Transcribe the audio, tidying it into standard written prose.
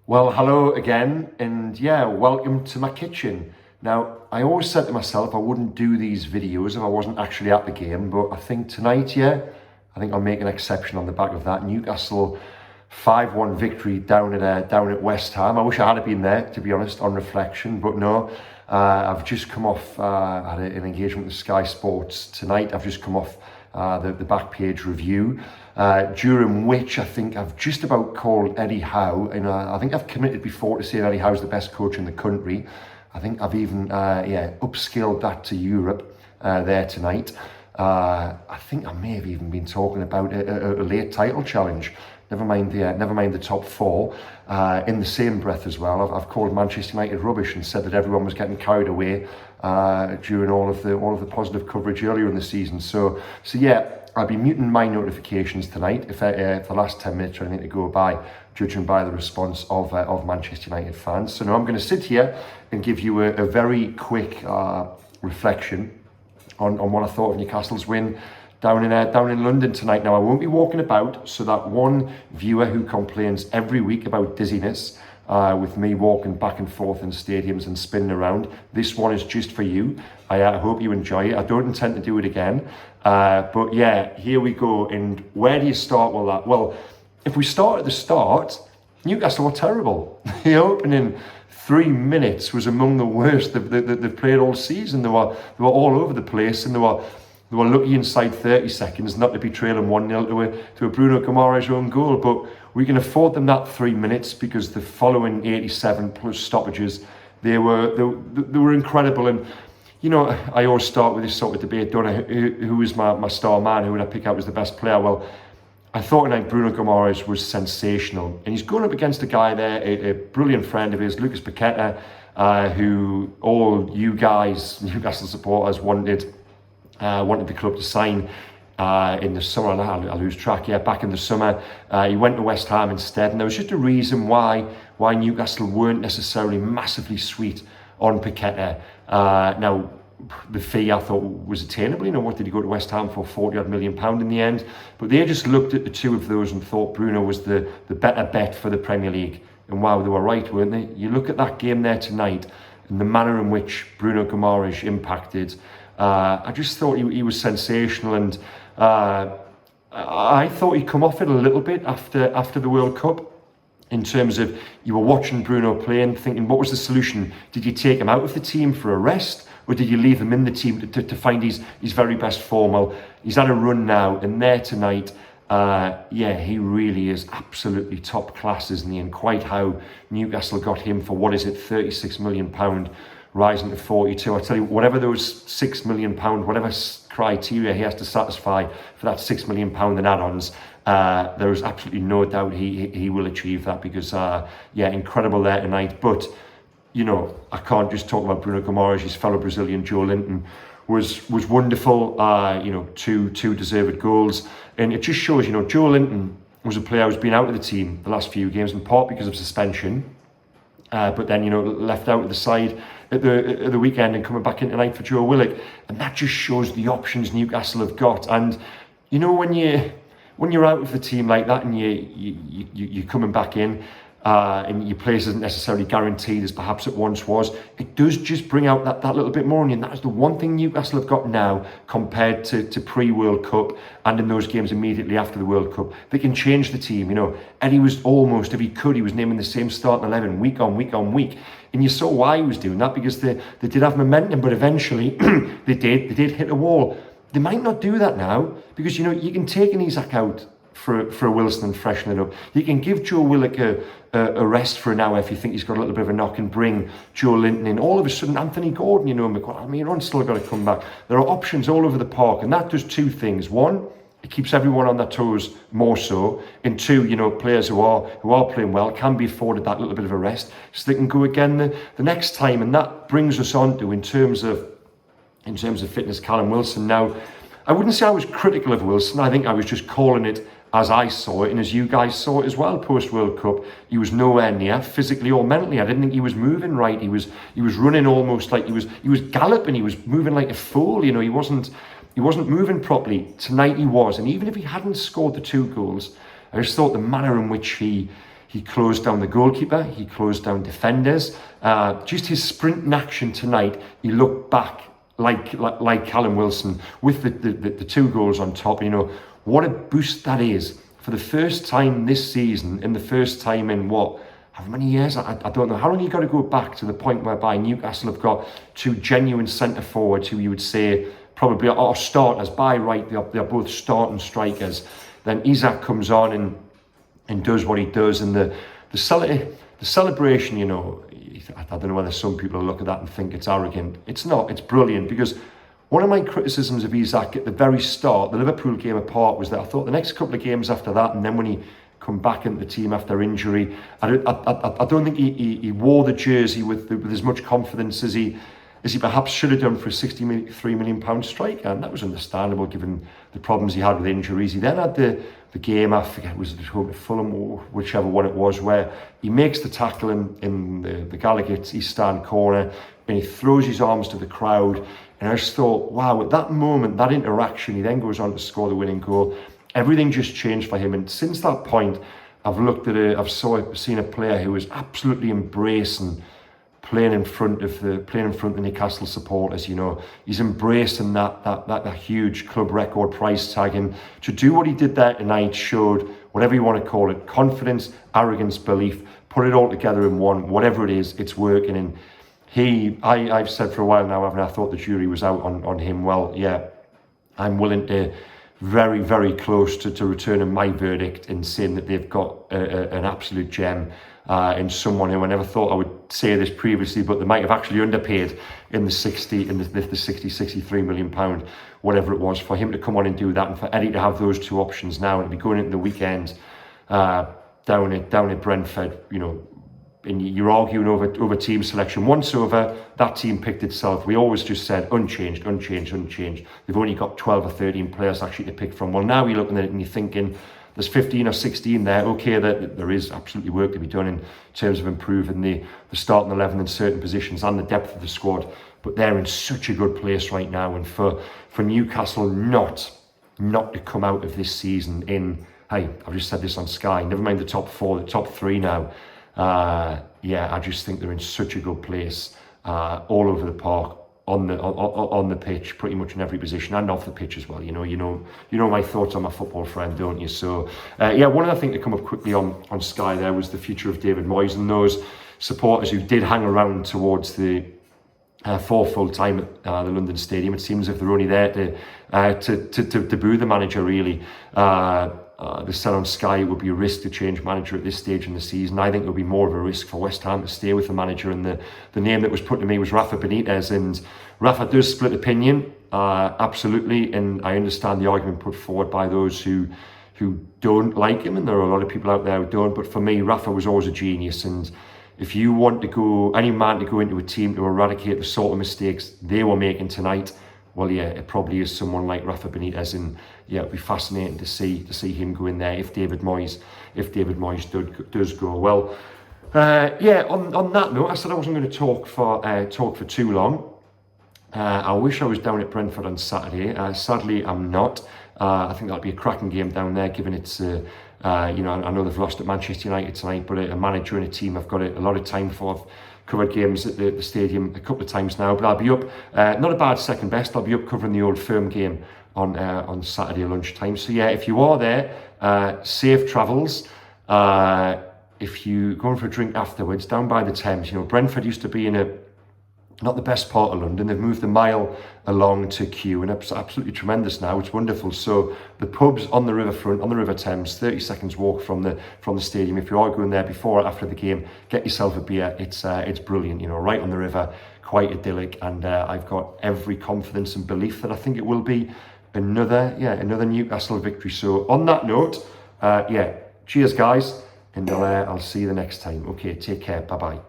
Well, hello again, and yeah, welcome to my kitchen. Now, I always said to myself I wouldn't do these videos if I wasn't actually at the game, but I think tonight, I think I'll make an exception on the back of that. Newcastle 5-1 victory down at West Ham. I wish I had been there, to be honest, on reflection, but no. I've just come off, I had an engagement with Sky Sports tonight. I've just come off the back page review, during which I think I've just about called Eddie Howe, and I think I've committed before to saying Eddie Howe's the best coach in the country. I think I've even upscaled that to Europe there tonight. I think I may have even been talking about a late title challenge. Never mind the top four. In the same breath as well, I've called Manchester United rubbish and said that everyone was getting carried away during all of the positive coverage earlier in the season. So yeah, I'll be muting my notifications tonight if the last 10 minutes or anything to go by, judging by the response of Manchester United fans. So now I'm going to sit here and give you a very quick reflection on what I thought of Newcastle's win down in London tonight. Now, I won't be walking about, so that one viewer who complains every week about dizziness with me walking back and forth in stadiums and spinning around, this one is just for you. I hope you enjoy it. I don't intend to do it again. But yeah, here we go. And where do you start with that? Well, if we start at the start, Newcastle were terrible. The opening 3 minutes was among the worst they've played all season. They were all over the place, and they were lucky inside 30 seconds not to be trailing 1-0 to a Bruno Guimaraes own goal. But we can afford them that 3 minutes, because the following 87 plus stoppages, they were incredible. And you know, I always start with this sort of debate, don't I? Who was my star man? Who would I pick out as the best player? Well, I thought tonight Bruno Guimaraes was sensational, and he's going up against a guy there, a brilliant friend of his, Lucas Paqueta, who all you guys, Newcastle supporters, wanted the club to sign in the summer. I lose track. Yeah, back in the summer, he went to West Ham instead, and there was just a reason why Newcastle weren't necessarily massively sweet on Paqueta. Now, the fee I thought was attainable. You know, what did he go to West Ham for? £40 million in the end. But they just looked at the two of those and thought Bruno was the better bet for the Premier League. And wow, they were right, weren't they? You look at that game there tonight and the manner in which Bruno Guimaraes impacted. I just thought he was sensational, and I thought he'd come off it a little bit after the World Cup, in terms of you were watching Bruno play and thinking, what was the solution? Did you take him out of the team for a rest, or did you leave him in the team to find his very best form? Well, he's had a run now, and there tonight, he really is absolutely top class, isn't he? And quite how Newcastle got him for, what is it, £36 million, rising to 42. I tell you, whatever those £6 million, whatever criteria he has to satisfy for that £6 million in add-ons, there is absolutely no doubt he will achieve that, because incredible there tonight. But you know, I can't just talk about Bruno Guimaraes. His fellow Brazilian Joe Linton was wonderful. Two deserved goals, and it just shows, you know, Joe Linton was a player who's been out of the team the last few games, in part because of suspension, but then, you know, left out of the side at the weekend and coming back in tonight for Joe Willock, and that just shows the options Newcastle have got. And you know, when you're out of the team like that and you're coming back in, and your place isn't necessarily guaranteed as perhaps it once was, it does just bring out that little bit more in you. And that is the one thing Newcastle have got now compared to pre-World Cup and in those games immediately after the World Cup. They can change the team. You know, Eddie was almost, if he could, he was naming the same starting 11 week on week. And you saw why he was doing that, because they did have momentum, but eventually they did hit a wall. They might not do that now, because, you know, you can take an Isak out for a Wilson and freshen it up. You can give Joe Willock a rest for an hour if you think he's got a little bit of a knock, and bring Joe Linton in. All of a sudden, Anthony Gordon, you know, Miran's still got to come back. There are options all over the park, and that does two things. One, it keeps everyone on their toes more so, and two, you know, players who are playing well can be afforded that little bit of a rest, so they can go again the next time. And that brings us on to, in terms of fitness, Callum Wilson. Now, I wouldn't say I was critical of Wilson. I think I was just calling it as I saw it, and as you guys saw it as well post-World Cup. He was nowhere near, physically or mentally. I didn't think he was moving right. He was running almost like he was galloping. He was moving like a fool. You know, he wasn't moving properly. Tonight he was, and even if he hadn't scored the two goals, I just thought the manner in which he He closed down the goalkeeper. He closed down defenders. Just his sprint in action tonight, he looked back like Callum Wilson with the 2 goals on top. You know, what a boost that is. For the first time this season, and the first time in how many years? I don't know. How long you got to go back to the point whereby Newcastle have got 2 genuine centre forwards who you would say probably are starters by right. They're both starting strikers. Then Isak comes on and does what he does, and the celebration. You know, I don't know whether some people look at that and think it's arrogant. It's not. It's brilliant, because one of my criticisms of Isak at the very start, the Liverpool game apart, was that I thought the next couple of games after that, and then when he come back into the team after injury, I don't think he wore the jersey with as much confidence as he perhaps should have done for a £63 million striker, and that was understandable given the problems he had with injuries. He then had the game, I forget, was it home to Fulham or whichever one it was, where he makes the tackle in the Gallagher's East Stand corner, and he throws his arms to the crowd. And I just thought, wow, at that moment, that interaction, he then goes on to score the winning goal. Everything just changed for him. And since that point, I've seen a player who is absolutely embracing playing in front of the Newcastle supporters. You know, he's embracing that huge club record price tag, and to do what he did there tonight showed, whatever you want to call it, confidence, arrogance, belief. Put it all together in one. Whatever it is, it's working. And I've said for a while now, haven't I, thought the jury was out on him. Well, yeah, I'm willing to very, very close to returning my verdict and saying that they've got an absolute gem in someone who I never thought I would say this previously, but they might have actually underpaid in the 63 million pound, whatever it was, for him to come on and do that, and for Eddie to have those 2 options now and to be going into the weekend down at Brentford. You know, and you're arguing over team selection. Once over, that team picked itself. We always just said unchanged. They've only got 12 or 13 players actually to pick from. Well, now you're looking at it and you're thinking there's 15 or 16 there. Okay, there is absolutely work to be done in terms of improving the starting 11 in certain positions and the depth of the squad. But they're in such a good place right now. And for Newcastle not to come out of this season in, hey, I've just said this on Sky, never mind the top 4, the top 3 now. Yeah, I just think they're in such a good place all over the park, on the pitch, pretty much in every position, and off the pitch as well. You know my thoughts on my football friend, don't you? So yeah, one other thing to come up quickly on Sky there was the future of David Moyes, and those supporters who did hang around towards the for full time at the London Stadium. It seems as if they're only there to boo the manager, really. They said on Sky it would be a risk to change manager at this stage in the season. I think it would be more of a risk for West Ham to stay with the manager, and the name that was put to me was Rafa Benitez, and Rafa does split opinion, absolutely, and I understand the argument put forward by those who don't like him, and there are a lot of people out there who don't, but for me, Rafa was always a genius, and if you want any man to go into a team to eradicate the sort of mistakes they were making tonight, well, yeah, it probably is someone like Rafa Benitez, and yeah, it'd be fascinating to see him go in there if David Moyes does go. Well, yeah. On that note, I said I wasn't going to talk for too long. I wish I was down at Brentford on Saturday. Sadly, I'm not. I think that'll be a cracking game down there, given it's I know they've lost at Manchester United tonight, but a manager and a team I've got a lot of time for. I've covered games at the stadium a couple of times now, but I'll be up, not a bad second best, I'll be up covering the Old Firm game on Saturday lunchtime. So yeah, if you are there, safe travels. If you go for a drink afterwards, down by the Thames, Brentford used to be in not the best part of London. They've moved a mile along to Kew, and it's absolutely tremendous now. It's wonderful. So the pub's on the riverfront, on the River Thames, 30 seconds walk from the stadium. If you are going there before or after the game, get yourself a beer. It's brilliant, right on the river, quite idyllic, and I've got every confidence and belief that I think it will be another Newcastle victory. So on that note, cheers guys, and I'll see you the next time. Okay, take care. Bye bye.